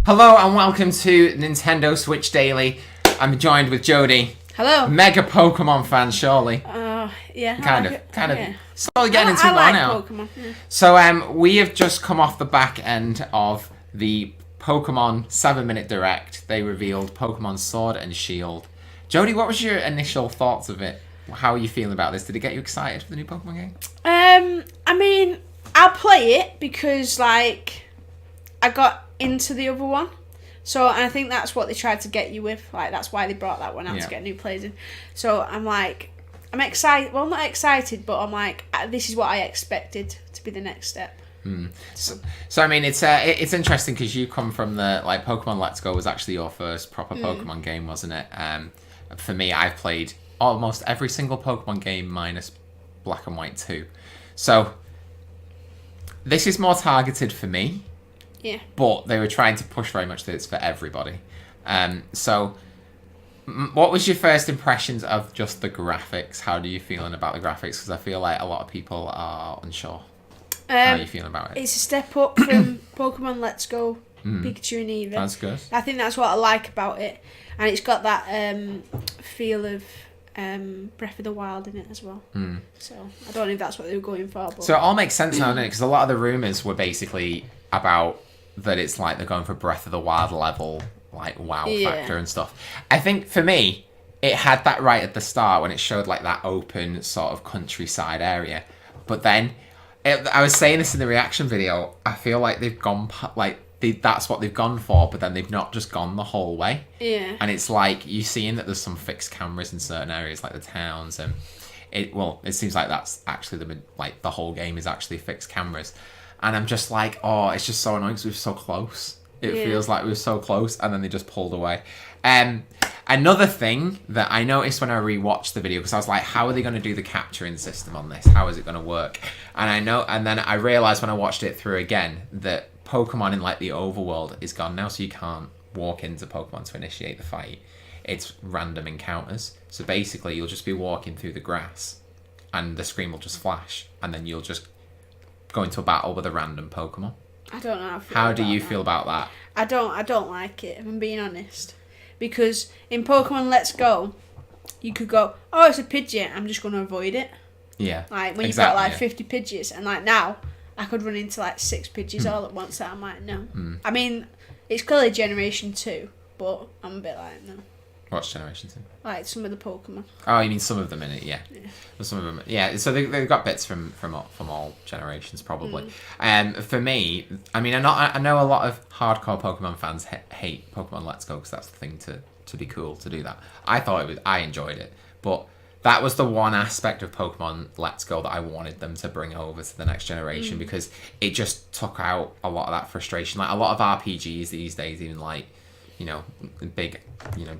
Hello and welcome to Nintendo Switch Daily. I'm joined with Jodie. Hello. Mega Pokemon fan, surely. Yeah. Kind of. Yeah. Slowly getting into it like now. Pokemon. Yeah. So we have just come off the back end of the Pokemon 7-minute Direct. They revealed Pokemon Sword and Shield. Jodie, what was your initial thoughts of it? How are you feeling about this? Did it get you excited for the new Pokemon game? I mean, I'll play it because I got into the other one. So, and I think that's what they tried to get you with. That's why they brought that one out to get new players in. So, I'm excited. Well, not excited, but I'm this is what I expected to be the next step. So I mean, it's interesting because you come from the Pokemon Let's Go was actually your first proper Pokemon game, wasn't it? For me, I've played almost every single Pokemon game minus Black and White 2. So this is more targeted for me. Yeah. But they were trying to push very much that it's for everybody. So what was your first impressions of just the graphics? How do you feeling about the graphics? Because I feel like a lot of people are unsure. How are you feeling about it? It's a step up from Pokemon Let's Go, Pikachu and Eevee. That's good. I think that's what I like about it. And it's got that feel of Breath of the Wild in it as well. So I don't know if that's what they were going for. But... So it all makes sense now, doesn't it? Because a lot of the rumours were basically about that it's they're going for Breath of the Wild level, wow factor and stuff. I think for me, it had that right at the start when it showed that open sort of countryside area. But then, I was saying this in the reaction video, I feel like they've gone, that's what they've gone for, but then they've not just gone the whole way. Yeah. And it's you're seeing that there's some fixed cameras in certain areas, like the towns, and it seems like that's actually the whole game is actually fixed cameras. And I'm just it's just so annoying because we were so close. It feels like we were so close, and then they just pulled away. Another thing that I noticed when I rewatched the video, because I was like, how are they going to do the capturing system on this? How is it going to work? And then I realised when I watched it through again that Pokemon in the overworld is gone now, so you can't walk into Pokemon to initiate the fight. It's random encounters. So basically, you'll just be walking through the grass, and the screen will just flash, and then you'll just go into a battle with a random Pokemon. I don't know how do you feel about that? I don't like it, if I'm being honest. Because in Pokemon Let's Go, you could go, oh, it's a Pidgeot, I'm just going to avoid it. Yeah. When you've got 50 Pidgeots, and now, I could run into 6 Pidgeys all at once, and I'm no. I mean, it's clearly Generation 2, but I'm a bit no. What's Generation 2? Some of the Pokemon. Oh, you mean some of them in it, yeah. Some of them, yeah. So they've got bits from all generations, probably. For me, I mean, I know a lot of hardcore Pokemon fans hate Pokemon Let's Go because that's the thing to be cool to do that. I enjoyed it, but that was the one aspect of Pokemon Let's Go that I wanted them to bring over to the next generation because it just took out a lot of that frustration. A lot of RPGs these days, even big,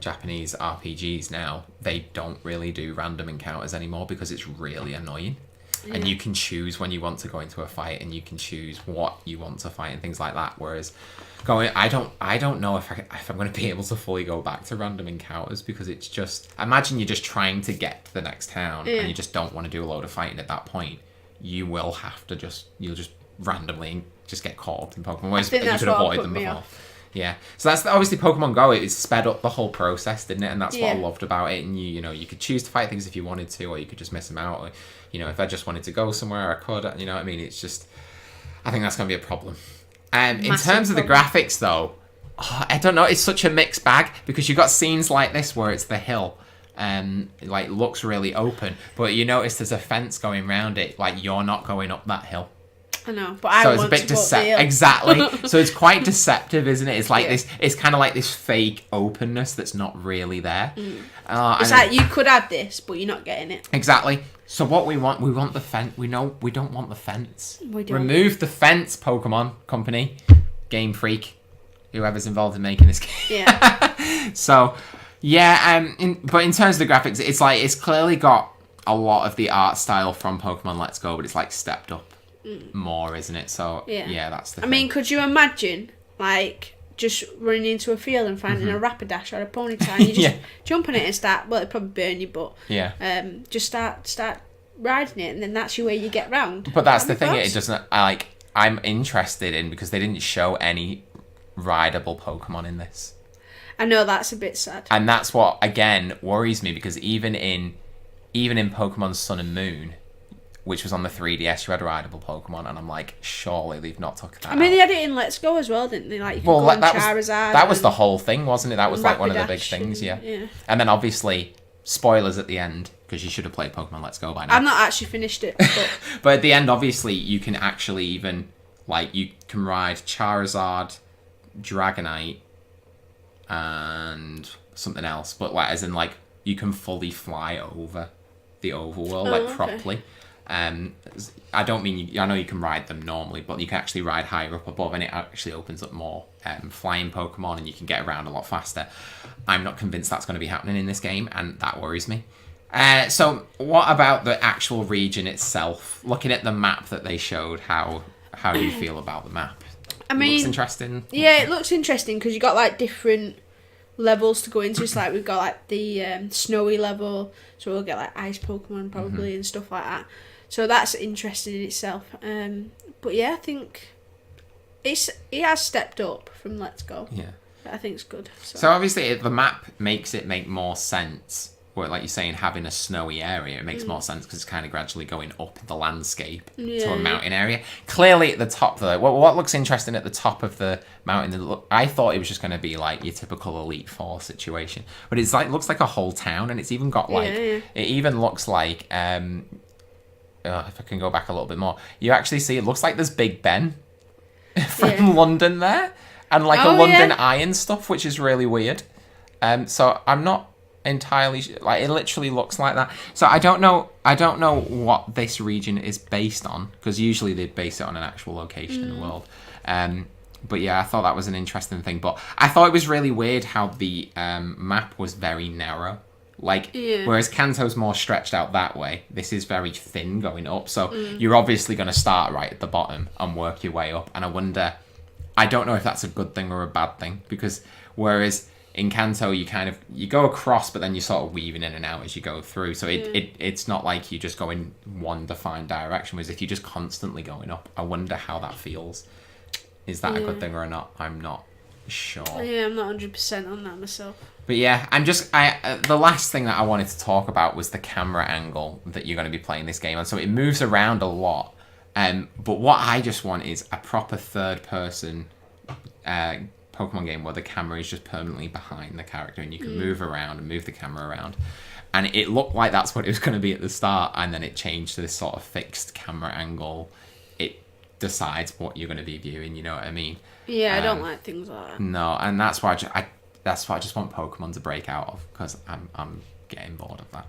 Japanese RPGs now, they don't really do random encounters anymore because it's really annoying. Yeah. And you can choose when you want to go into a fight, and you can choose what you want to fight and things like that. Whereas I don't know if I'm going to be able to fully go back to random encounters because it's just, imagine you're just trying to get to the next town and you just don't want to do a load of fighting at that point. You will have to you'll just randomly just get caught up in Pokemon. Whereas you could avoid them before. Yeah, so that's obviously Pokemon Go. It sped up the whole process, didn't it? And that's what I loved about it. And you could choose to fight things if you wanted to, or you could just miss them out. Or, if I just wanted to go somewhere, I could. You know what I mean? It's just, I think that's going to be a problem. In terms of the graphics, though, I don't know. It's such a mixed bag because you've got scenes like this where it's the hill, looks really open, but you notice there's a fence going around it. You're not going up that hill. I know, but I want to deceptive. Exactly. So it's quite deceptive, isn't it? It's this. It's kind of this fake openness that's not really there. It's you could add this, but you're not getting it. Exactly. So what we want the fence. We don't want the fence. We don't. Remove the fence, Pokemon Company, Game Freak, whoever's involved in making this game. Yeah. So, yeah. But in terms of the graphics, it's clearly got a lot of the art style from Pokemon Let's Go, but it's stepped up. More, isn't it? So yeah, that's the thing. I mean, could you imagine just running into a field and finding a Rapidash or a Ponyta and you just jump on it and start, well, it'd probably burn you, but just start riding it, and then that's your way you get round. But that's the thing, it doesn't I'm interested in, because they didn't show any rideable Pokemon in this. I know that's a bit sad. And that's what, again, worries me, because even in Pokemon Sun and Moon, which was on the 3DS, you had rideable Pokemon, and I'm like, surely they've not took that I mean, out. they had it in Let's Go as well, didn't they? Like, you could go on Charizard. That was the whole thing, wasn't it? That was like one of the big Rapidash things, yeah. yeah. And then obviously, spoilers at the end, because you should have played Pokemon Let's Go by now. I've not actually finished it, but... But at the end, obviously, you can actually even, like, you can ride Charizard, Dragonite, and something else. But, like, as in, like, you can fully fly over the overworld, okay. properly. I don't mean, I know you can ride them normally, but you can actually ride higher up above, and it actually opens up more flying Pokemon, and you can get around a lot faster. I'm not convinced that's going to be happening in this game, and that worries me. So what about the actual region itself? Looking at the map that they showed, how do you feel about the map? I mean, it looks interesting. Yeah, it looks interesting because you got like different levels to go into. It's like we've got like the snowy level, so we'll get like ice Pokemon probably and stuff like that. So that's interesting in itself. But yeah, I think he has stepped up from Let's Go. Yeah, I think it's good. So obviously the map makes it make more sense. Where, like you're saying, having a snowy area, it makes more sense because it's kind of gradually going up the landscape to a mountain area. Clearly at the top, though, what looks interesting at the top of the mountain, I thought it was just going to be like your typical Elite Four situation. But it's like looks like a whole town, and it's even got like, it even looks like, if I can go back a little bit more, you actually see it looks like there's Big Ben from London there, and like a London Eye and stuff, which is really weird. So I'm not entirely like, it literally looks like that. So I don't know what this region is based on, because usually they'd base it on an actual location in the world. But yeah, I thought that was an interesting thing. But I thought it was really weird how the map was very narrow. Like, whereas Kanto's more stretched out that way, this is very thin going up. So you're obviously going to start right at the bottom and work your way up. And I don't know if that's a good thing or a bad thing, because whereas in Kanto, you go across, but then you're sort of weaving in and out as you go through. So it's not like you just go in one defined direction. Whereas if you're just constantly going up, I wonder how that feels. Is that a good thing or not? I'm not sure. Yeah, I'm not 100% on that myself. But yeah, the last thing that I wanted to talk about was the camera angle that you're going to be playing this game on. So it moves around a lot. But what I just want is a proper third-person Pokemon game where the camera is just permanently behind the character and you can move around and move the camera around. And it looked like that's what it was going to be at the start, and then it changed to this sort of fixed camera angle. It decides what you're going to be viewing, you know what I mean? Yeah, I don't like things like that. No, and that's why I just want Pokemon to break out of, because I'm getting bored of that.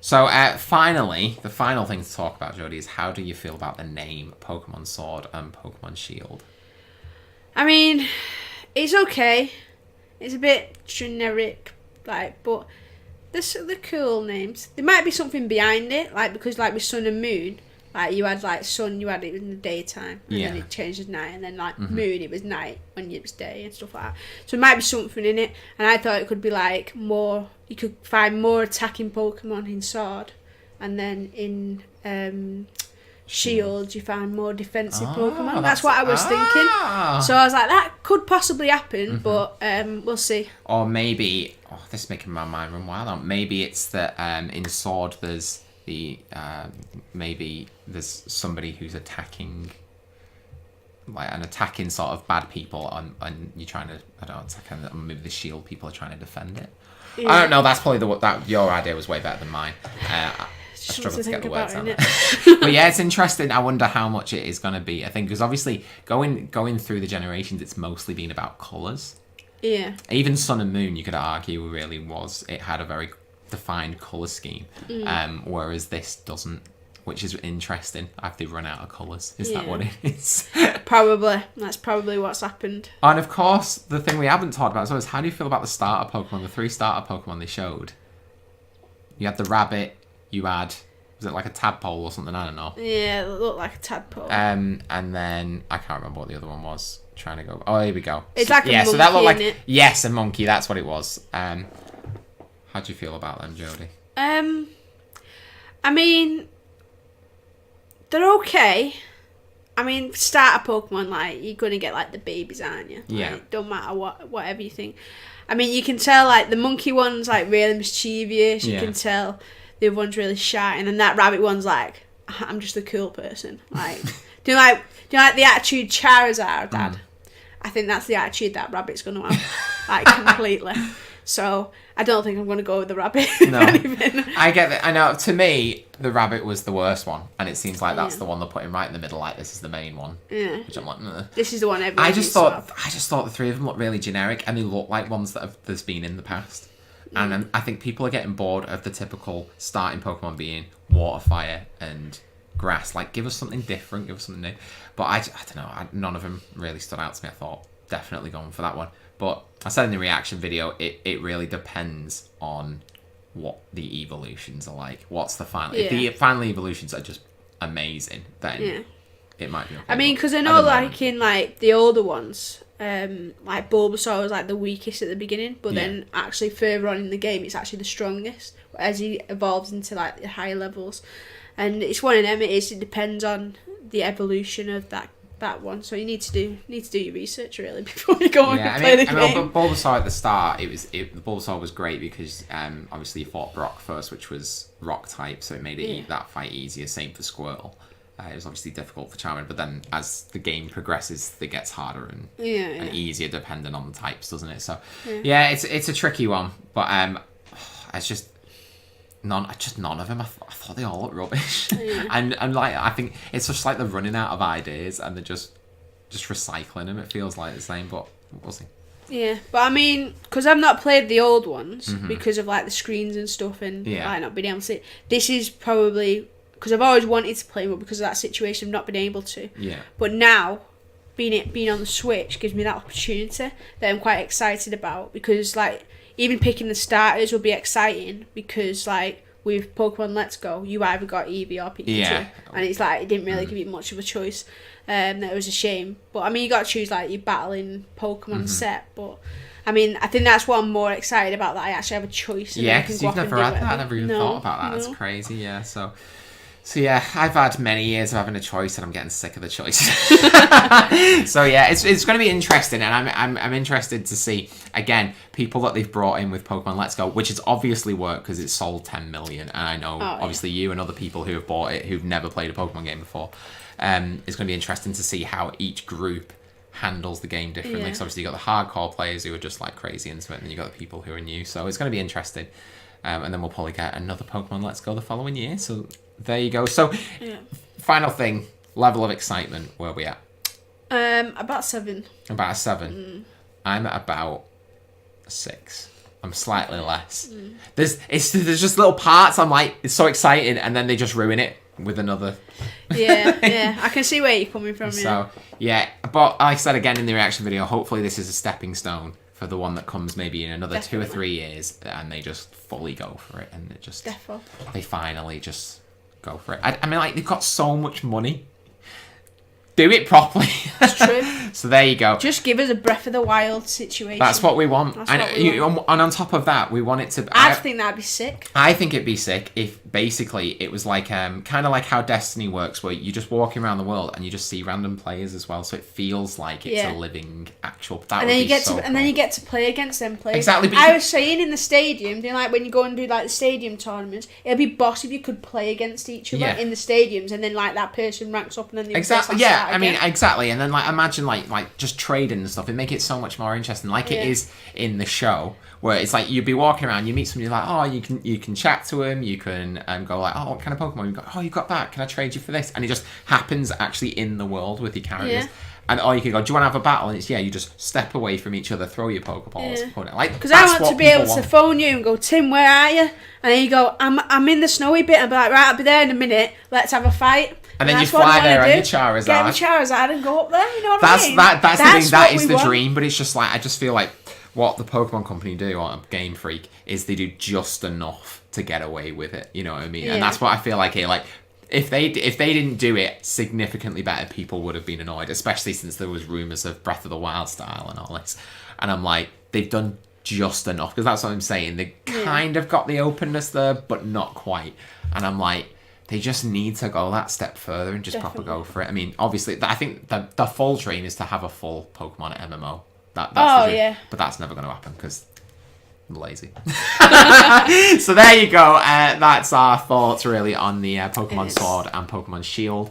So finally, the final thing to talk about, Jodie, is how do you feel about the name Pokemon Sword and Pokemon Shield? I mean, it's okay. It's a bit generic, like, but they're cool names. There might be something behind it, like, because like with Sun and Moon, like you had like Sun, you had it in the daytime, and then it changed to night, and then like Moon, it was night when it was day and stuff like that. So it might be something in it, and I thought it could be like more. You could find more attacking Pokemon in Sword, and then in Shield you find more defensive Pokemon. That's what I was thinking. So I was like, that could possibly happen, but we'll see. Or maybe, this is making my mind run wild. Maybe it's that in Sword there's maybe there's somebody who's attacking, like attacking sort of bad people, and you're trying to, attack, and maybe the Shield people are trying to defend it. Yeah. I don't know. That's probably your idea was way better than mine. I struggle to get the words out. But yeah, it's interesting. I wonder how much it is going to be. I think because obviously going through the generations, it's mostly been about colours. Yeah. Even Sun and Moon, you could argue, really was. It had a very defined colour scheme, whereas this doesn't, which is interesting. Have they run out of colours? Is that what it is? Probably. That's probably what's happened. And of course, the thing we haven't talked about is how do you feel about the starter Pokemon, the 3 starter Pokemon they showed? You had the rabbit, you had, was it like a tadpole or something? I don't know. Yeah, it looked like a tadpole. And then, I can't remember what the other one was. Trying to go, here we go. It's like a monkey, so that looked like, it? yes, a monkey, that's what it was. How do you feel about them, Jodie? I mean, they're okay. I mean, start a Pokemon, like, you're going to get, like, the babies, aren't you? Yeah. Like, don't matter whatever you think. I mean, you can tell, like, the monkey one's, like, really mischievous. You can tell the other one's really shy. And then that rabbit one's like, I'm just a cool person. Like, do you like the attitude Charizard had? I think that's the attitude that rabbit's going to have, like, completely. So I don't think I'm going to go with the rabbit. No, I get that. I know. To me, the rabbit was the worst one, and it seems like that's the one they're putting right in the middle. Like, this is the main one. Yeah. Which I'm like, ugh. This is the one everyone. I just thought the three of them looked really generic, and they look like ones that there's been in the past. And I think people are getting bored of the typical starting Pokemon being water, fire, and grass. Like, give us something different, give us something new. But I don't know. None of them really stood out to me. I thought definitely going for that one. But I said in the reaction video, it really depends on what the evolutions are like. What's the final? If the final evolutions are just amazing, then it might be okay. I mean, because I know, like, in, like, the older ones, like, Bulbasaur was, like, the weakest at the beginning, but then actually further on in the game, it's actually the strongest as he evolves into, like, the higher levels. And it's one of them, it depends on the evolution of that one, so you need to do your research really before you go and play the game. I mean, Bulbasaur at the start, the Bulbasaur was great because obviously you fought Brock first, which was rock type, so it made that fight easier. Same for Squirtle. It was obviously difficult for Charmander, but then as the game progresses, it gets harder and easier depending on the types, doesn't it? So it's a tricky one, but it's just. None of them. I thought they all looked rubbish, and like I think it's just like they're running out of ideas and they're just recycling them. It feels like the same, but we'll see. Yeah, but I mean, because I've not played the old ones because of like the screens and stuff, and like not being able to see. This is probably because I've always wanted to play, but because of that situation, I've not been able to. Yeah. But now, being on the Switch gives me that opportunity that I'm quite excited about because like. Even picking the starters will be exciting because, like, with Pokemon Let's Go, you either got Eevee or Pikachu. And it's like, it didn't really give you much of a choice. That was a shame. But, I mean, you got to choose, like, your battling Pokemon set. But, I mean, I think that's what I'm more excited about, that I actually have a choice. Yeah, because you've never had that. I never even thought about that. That's crazy, yeah. So yeah, I've had many years of having a choice, and I'm getting sick of the choices. So yeah, it's going to be interesting, and I'm interested to see again people that they've brought in with Pokemon Let's Go, which has obviously worked because it's sold 10 million, and I know obviously you and other people who have bought it who've never played a Pokemon game before. It's going to be interesting to see how each group handles the game differently. Because obviously you got the hardcore players who are just like crazy into it, and then you got the people who are new. So it's going to be interesting. And then we'll probably get another Pokemon Let's Go the following year. So there you go. So final thing, level of excitement, where are we at? About 7. About a 7. I'm at about a 6. I'm slightly less. There's just little parts I'm like, it's so exciting, and then they just ruin it with another. Yeah, I can see where you're coming from. So yeah, but like I said again in the reaction video, hopefully this is a stepping stone for the one that comes maybe in another 2 or 3 years, and they just fully go for it, and it just they finally just go for it. I mean, like, they've got so much money. Do it properly. That's true. So there you go. Just give us a Breath of the Wild situation. That's what we want. And on top of that, we want it to. I think that'd be sick. I think it'd be sick if basically it was like kind of like how Destiny works, where you're just walking around the world and you just see random players as well, so it feels like it's a living actual. That would be so cool. And then you get to play against them players. Exactly. But I was saying in the stadium, like when you go and do like the stadium tournaments, it'd be boss if you could play against each other in the stadiums, and then like that person ranks up, and then the exactly. Yeah, I mean exactly. And then like imagine like just trading and stuff. It'd make it so much more interesting, like it is in the show, where it's like you'd be walking around, you meet somebody like, oh, you can chat to him, you can go like, oh, what kind of Pokemon you got? Oh, you got that. Can I trade you for this? And it just happens actually in the world with your characters. And or you can go, do you want to have a battle? And it's you just step away from each other, throw your Pokeballs, put it like. Because I want to be able to phone you and go, Tim, where are you? And then you go, I'm in the snowy bit. And be like, right, I'll be there in a minute. Let's have a fight. And then you fly there on your Charizard. Get my Charizard and go up there. You know what I mean? That's the thing. That is the dream. But it's just like, I just feel like what the Pokemon Company do on Game Freak is they do just enough to get away with it. You know what I mean? And that's what I feel like here. Like, if they didn't do it significantly better, people would have been annoyed, especially since there was rumours of Breath of the Wild style and all this. And I'm like, they've done just enough, because that's what I'm saying. They kind of got the openness there, but not quite. And I'm like, they just need to go that step further and just proper go for it. I mean, obviously, I think the full dream is to have a full Pokemon MMO. That's the dream. Yeah. But that's never going to happen because I'm lazy. So there you go. That's our thoughts really on the Pokemon Sword and Pokemon Shield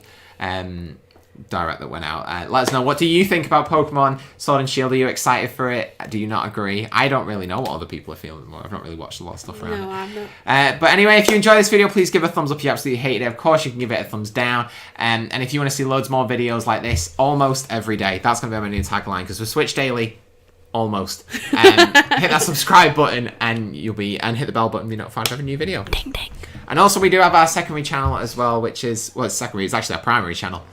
direct that went out. Let us know, what do you think about Pokemon Sword and Shield? Are you excited for it? Do you not agree? I don't really know what other people are feeling. I've not really watched a lot of stuff around No, it. I'm not. But anyway, if you enjoyed this video, please give a thumbs up if you absolutely hated it. Of course, you can give it a thumbs down. And if you want to see loads more videos like this almost every day, that's going to be my new tagline, because with Switch Daily, almost. Hit that subscribe button and hit the bell button to be notified of every new video. Ding ding. And also, we do have our secondary channel as well, which is, well, it's secondary, it's actually our primary channel.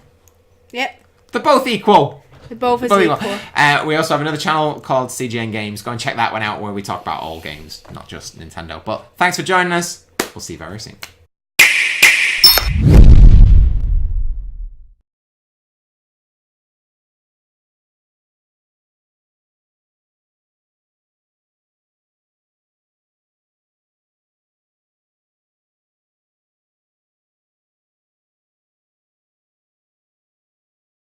Yep. They're both equal. They're both equal. We also have another channel called CGN Games. Go and check that one out, where we talk about all games, not just Nintendo. But thanks for joining us. We'll see you very soon.